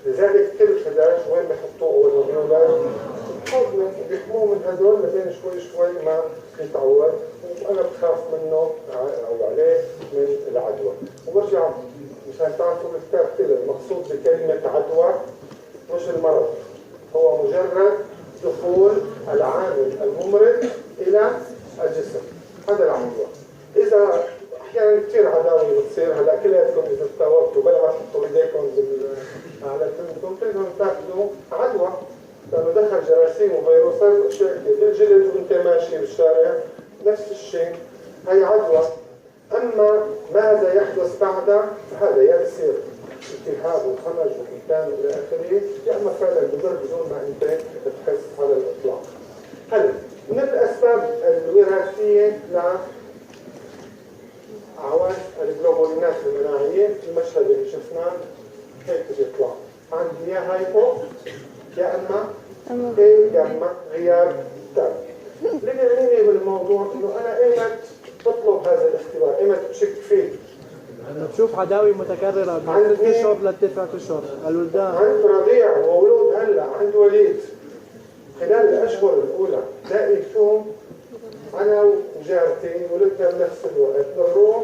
لذلك كل خداج وين بحطوه اول ما بيولد؟ بحضنه وبيحموه من هدول لبين شوي ما يتعود، وانا بخاف منه او عليه من العدوى. وبرجع مشان تعرفوا الكتاب كله المقصود بكلمه عدوى مش المرض، هو مجرد دخول العامل الممرض الى الجسم، هذا العدوى. اذا احيانا كثير عداوي بتصير، هلا كلياتكم اذا استوعبتوا بلا ما تحطوا ايديكم على تنكم تقدروا تاخذوا عدوى، لانه دخل جراثيم وفيروسات واشياء كثير بالجلد وانت ماشي بالشارع، نفس الشيء، هي عدوى. اما ماذا يحدث بعدها؟ فهذا يا بصير التهاب وخمج وحيتان الى اخره، يا اما فعلا بضر بدون ما انت تحس على الاطلاق. هلا من الاسباب الوراثيه لعوامل الجلوبولينات المناعيه، المشهد اللي شفناه هيك بيطلع عندي يا هايبو يا اما يا اما غياب تام. اللي بيعنيني بالموضوع انه انا ايمت بطلب هذا الاختبار، ايمت بشك فيه. بشوف عداوي متكررة من 3 اشهر ل9 اشهر. الولدان عند رضيع وولود هلا عند وليد خلال الاشهر الاولى تلاقي شو انا وجارتي ولدنا بنفس الوقت بنروح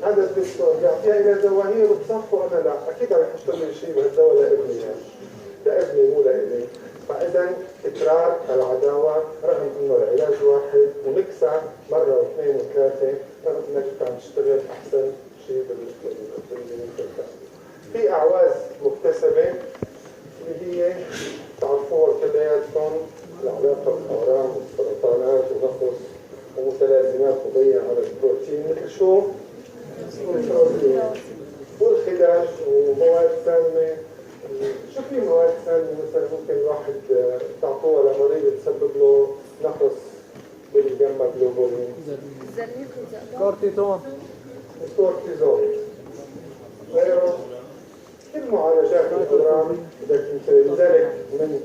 هذا الدكتور بيعطيها الى دواء هي بتصف وانا لا، اكيد عم يحط لي شيء بهالدواء لابني، لابني مو لإلي. فاذا تكرار العداوه رغم انه العلاج واحد ونكسى مره واثنين وثلاثه رغم انك عم تشتغل احسن شيء بالمنطقه. في اعواز مكتسبه اللي هي تعرفوها كلياتكم، العلاقه بالاورام والسرطانات ونقص ومتلازمات مضيعه على البروتين مثل شو؟ البروتين والخداج ومواد سامه. شو في مواد ثانيه مثلا ممكن الواحد تعطوها لمريض تسبب له نقص بالجاما جلوبولين؟ كورتيزون، الكورتيزون، غيره كل معالجات الاورام لذلك من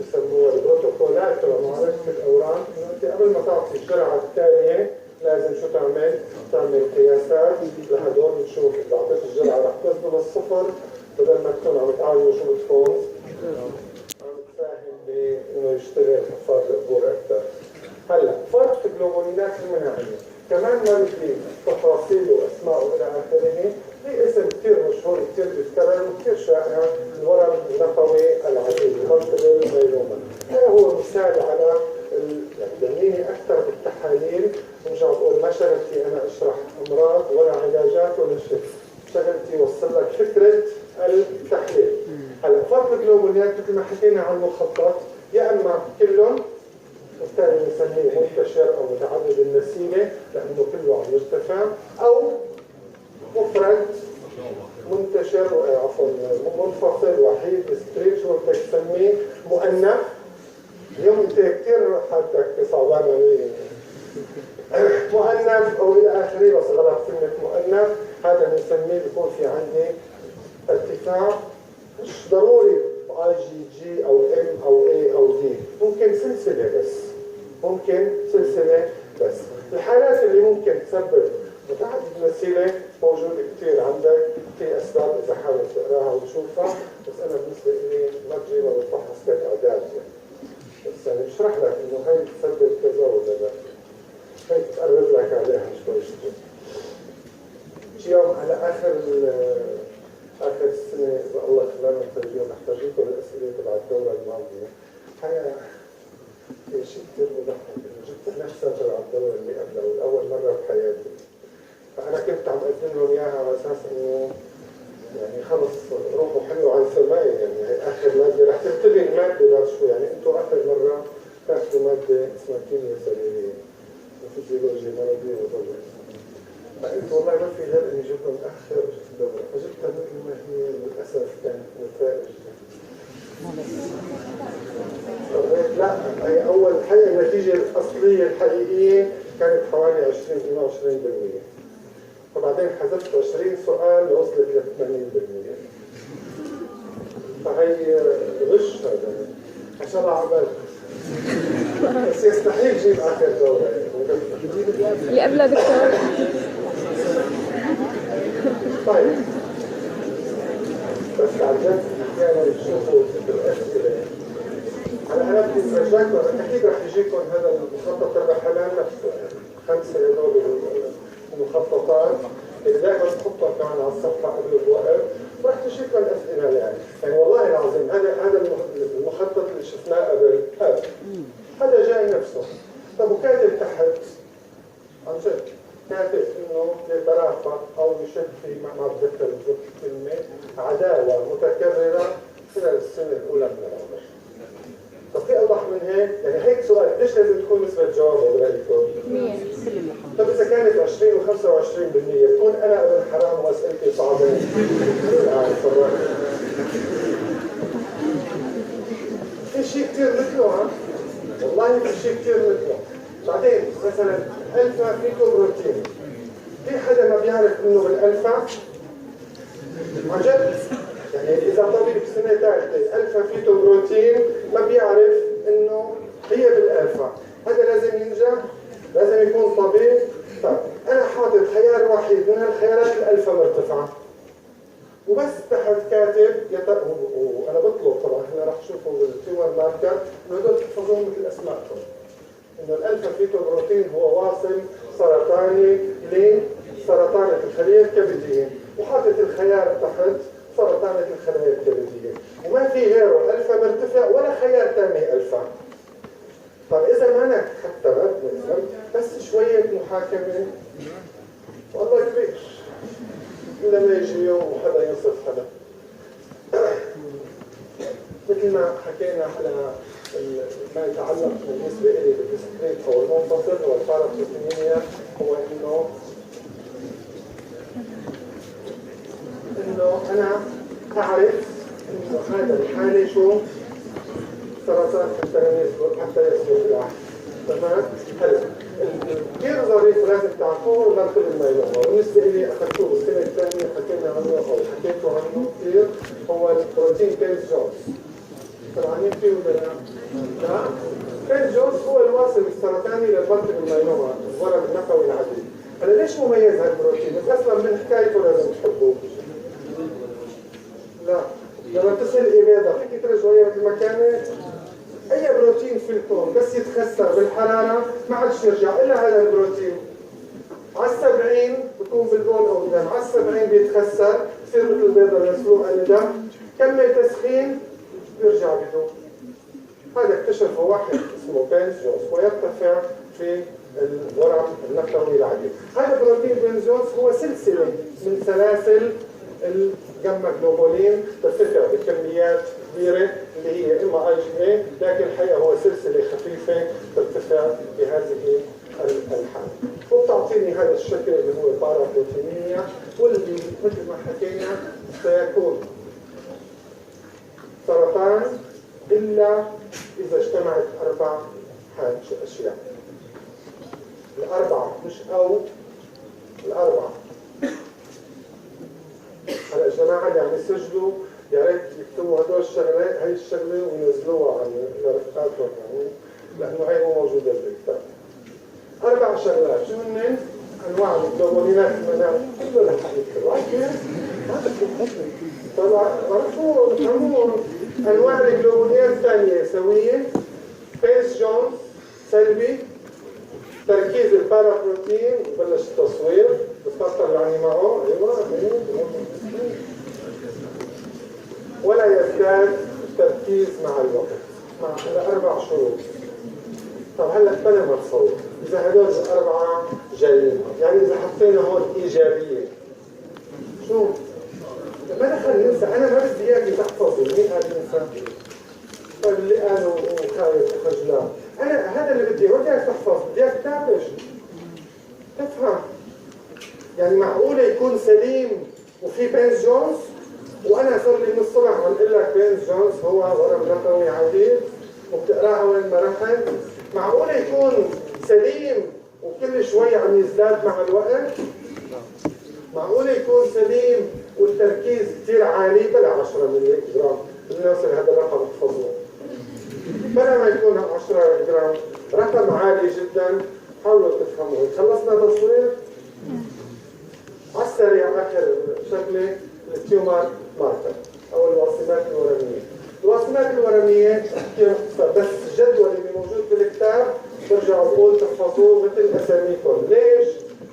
بسموها البروتوكولات لمعالجه الاورام، انت قبل ما تعطي الجرعه الثانيه لازم شو تعمل؟ تعمل قياسات لهدول وتشوف اذا اعطيت الجرعه رح تصل للصفر بدل ما تكون عم تعالجه شو بتكون؟ عم تساهم بانه يشتغل حفاظ القبور اكثر. هلا فرق الجلوبولينات المناعيه كمان ما بدي تفاصيل واسماء والى اخره، في اسم كثير مشهور كثير بيتكرر وكثير شائع، الورم النفوي العديد المالتيبل مايلوما. هذا هو مثال على يعني اكثر بالتحاليل، مش عم بقول ما شغلتي انا اشرح امراض ولا علاجات ولا شيء، شغلتي وصل لك فكره التحليل. هلا فرق الجلوبولينات مثل ما حكينا عن المخطط، يا اما كلهم والثاني بنسميه منتشر او متعدد النسيمه لانه كله عم يرتفع، او مفرد منتشر عفوا منفصل وحيد ستريت شو بدك تسميه مؤنث. اليوم انت كثير حالتك صعبانه مؤنث او الى اخره، بس غلط كلمه مؤنث هذا بنسميه بيكون في عندي ارتفاع مش ضروري اي جي او ام او اي او دي، ممكن سلسله بس، ممكن سلسله بس. الحالات اللي ممكن تسبب متعدد الوسيله موجود كثير عندك، في اسباب اذا حابب تقراها وتشوفها، بس انا بالنسبه لي ما بجيبها بالفحص كاعداد يعني. بس يعني بشرح لك انه هي بتسبب كذا ولا لا، هي بتقرب لك عليها شوي شوي. شي يوم على اخر السنه اذا الله خلانا نخرجيهم نحتاجيكم الاسئله تبع الدوره الماضيه. هي شيء كثير بضحك، انه جبت نفسها تبع الدوره اللي قبلها والاول مره بحياتي. فانا كنت عم اقدم لهم اياها على اساس انه يعني خلص روحوا حلوا عن سماي، يعني هي اخر ماده رح تنتبه الماده بعد شوي، يعني انتم اخر مره تاخذوا ماده اسمها كيمياء سريريه وفيزيولوجيا مرضيه وضوء. فقلت والله ما في غير اني اجيبها متاخر الدوره، فجبتها مثل ما هي للاسف كانت نتائج. لا هي اول حقيقه النتيجه الاصليه الحقيقيه كانت حوالي 20-22%. فبعدين حذفت 20 سؤال وصلت ل 80%. فهي غش هذا عشان عبالي. بس يستحيل جيب اخر دوره يعني. اللي قبلها دكتور. طيب بس عن جد احيانا تشوفوا الاسئله. انا بدي ارجعكم، اكيد رح يجيكم هذا المخطط الرحلان نفسه، 5 هذول المخططات اللي دائما بحطها كمان على الصفحه قبل الوقت، ورح تجيكم الاسئله يعني والله العظيم هذا المخطط اللي شفناه قبل هذا جاي نفسه. طب وكاتب تحت عن جد كاتب انه يترافق او يشد في ما بتذكر بالضبط الكلمه عداوه متكرره خلال السنه الاولى من العمر. طب في اوضح من هيك؟ يعني هيك سؤال ليش لازم تكون نسبه جوابه برايكم؟ 100. طب اذا كانت 20 و25% بكون انا ابن حرام واسئلتي صعبه. في شيء كثير مثله والله في شيء كثير مثله. بعدين مثلا الفا فيتو بروتين، في حدا ما بيعرف انه بالالفا؟ عن جد يعني اذا طبيب سنه ثالثه الفا فيتو بروتين ما بيعرف انه هي بالالفا، هذا لازم ينجح؟ لازم يكون طبيب؟ طيب انا حاطط خيار وحيد من هالخيارات الالفا مرتفعه وبس تحت كاتب وانا بطلب طبعا احنا رح نشوفه بالتيومر ماركر انه هدول تحفظوهم مثل اسمائكم، انه الالفا فيتو بروتين هو واصل سرطاني لسرطانة الخلية الكبدية، وحاطط الخيار تحت سرطانة الخلايا الكبدية، وما في غيره الفا مرتفع ولا خيار ثاني الفا. طب اذا ما نجح حتى بس شوية محاكمة والله كبير، إلا ما يجي يوم وحدا ينصف حدا. مثل ما حكينا على ما يتعلق بالنسبة لي بالديسكريت أو المنفصل أو الباراكوتينية، هو إنه أنا أعرف إنه هذا الحالة شو سرطان حتى يصل إلى تمام؟ هلا كثير ظريف لازم تعرفوه مركب الميلوما، وبالنسبه لي اخذتوه السنه الثانيه حكينا عنه او حكيتوا عنه كثير، هو البروتين كينز جونز. طبعا فيه ولا لا؟ لا؟ كينز جونز هو الواصل السرطاني للمركب الميلوما، الورم النخوي العديد. هلا ليش مميز هالبروتين؟ بس اصلا من حكايته لازم تحبوه. لا لما تصل الاباده فيك ترجعيها مثل ما كانت. اي بروتين في الكون بس يتخسر بالحراره ما عادش يرجع الا هذا البروتين. على 70 بكون بالبون او بالدم، على 70 بيتخسر بصير مثل البيضه المسلوقه لدم، كمل تسخين بيرجع بدون. هذا اكتشفه واحد اسمه كينز جونز ويرتفع في الورم النخوي العديد. هذا بروتين كينز جونز هو سلسله من سلاسل الجاما جلوبولين ترتفع بكميات كبيره اللي هي اما اي جي اي، لكن الحقيقه هو سلسله خفيفه ترتفع بهذه الحاله وبتعطيني هذا الشكل اللي هو باراكوتينية، واللي مثل ما حكينا سيكون سرطان الا اذا اجتمعت 4 اشياء. الأربعة مش أو الأربعة. هلا الجماعة اللي عم يسجلوا يا ريت يكتبوا هدول الشغلات هي الشغلة وينزلوها عن رفقاتهم يعني لأنه هي مو موجودة بالكتاب. 4 شغلات شو هن؟ أنواع الجلوبولينات المناعة كله رح يكتبوا طبعا عرفوا فهموا أنواع الجلوبولينات الثانية سوية فيس جونز سلبي تركيز البارابروتين بلش التصوير بتفضل يعني معه ايوه ولا يزداد التركيز مع الوقت مع 4 شروط. طب هلا بلا ما تصور اذا هدول ال4 جايين يعني اذا حطينا هون ايجابيه شو؟ ما دخل ننسى انا ما بدي اياك تحفظوا مين قال ننسى؟ طيب اللي قالوا خايف وخجلان انا هذا اللي بدي بدي اياك تحفظ بدي اياك تناقش تفهم يعني معقوله يكون سليم وفي بينز جونز وانا صار لي من الصبح عم اقول لك بينز جونز هو ورم رقمي عديد وبتقراها وين ما رحت معقوله يكون سليم وكل شوي عم يزداد مع الوقت معقوله يكون سليم والتركيز كثير عالي بلا 10 ملي جرام الناس هذا الرقم احفظوه بلا ما يكون 10 جرام رقم عالي جدا حاولوا تفهموا. خلصنا تصوير على السريع اخر شغله التيومر ماركر او الوصمات الورميه. الوصمات الورميه كثير مختصر بس الجدول اللي موجود بالكتاب برجع بقول تحفظوه مثل اساميكم. ليش؟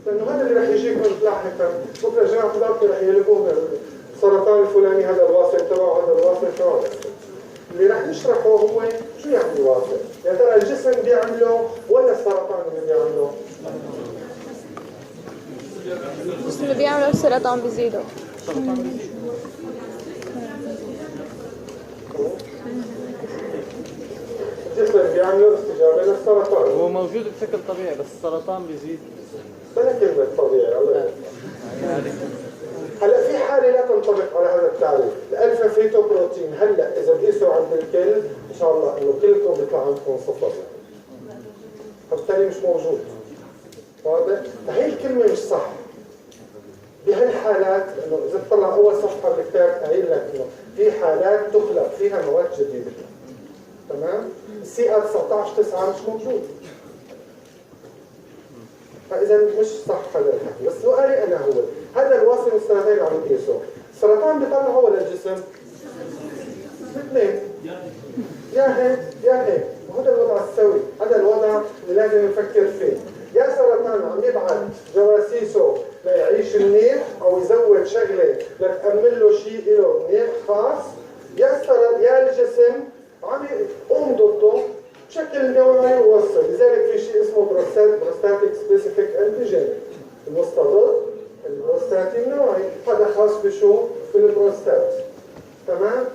لانه هذا اللي رح يجيكم لاحقا بكره جماعه الطلاب رح يقلبوه السرطان الفلاني هذا الواصل تبعه هذا الواصل تبعه اللي رح نشرحه هو شو يعني واصل؟ يا ترى الجسم بيعمله ولا السرطان اللي بيعمله؟ الجسم اللي بيعمله السرطان بيزيده. الجسم بيعمله استجابه للسرطان هو موجود بشكل طبيعي بس السرطان بيزيد. بلا كلمه طبيعي الله هلا في حاله لا تنطبق على هذا التعريف، الالفا فيتو بروتين هلا اذا بقيسوا عند الكل ان شاء الله انه كلكم بيطلع عندكم صفر فبالتالي مش موجود. واضح؟ فهي الكلمه مش صح. بهالحالات انه اذا تطلع اول صفحه بالكتاب قايل لك انه في حالات تخلق فيها مواد جديده. تمام؟ السي ار 19/9 مش موجود. فاذا مش صح هذا الحكي، بس سؤالي انا هو هذا الوصف السرطاني اللي عم نقيسه، السرطان بيطلعه ولا الجسم؟ الاثنين يا هيك يا هيك، وهذا الوضع السوي، هذا الوضع اللي لازم نفكر فيه. يا سرطان عم يبعث جواسيسه ليعيش منيح او يزود شغله لتأمن له شيء له منيح خاص، يا الجسم عم يقوم ضده بشكل نوعي ووصل. لذلك في شيء اسمه بروستاتيك سبيسيفيك انتيجين المستضد البروستاتي النوعي، هذا خاص بشو؟ بالبروستات. تمام؟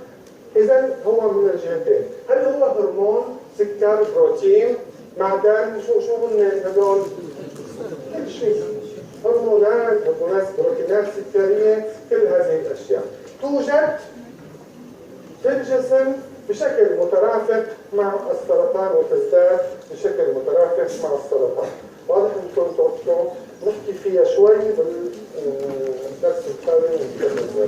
اذا هو من الجهتين، هل هو هرمون، سكر، بروتين، معدن، شو هن هذول؟ كل شيء هرمونات، بروتينات سكريه، كل هذه الاشياء توجد في الجسم بشكل مترافق مع السرطان وتزداد بشكل مترافق مع السرطان. واضح انكم توقعوا نحكي فيها شوي بالدرس التالي ونكمل.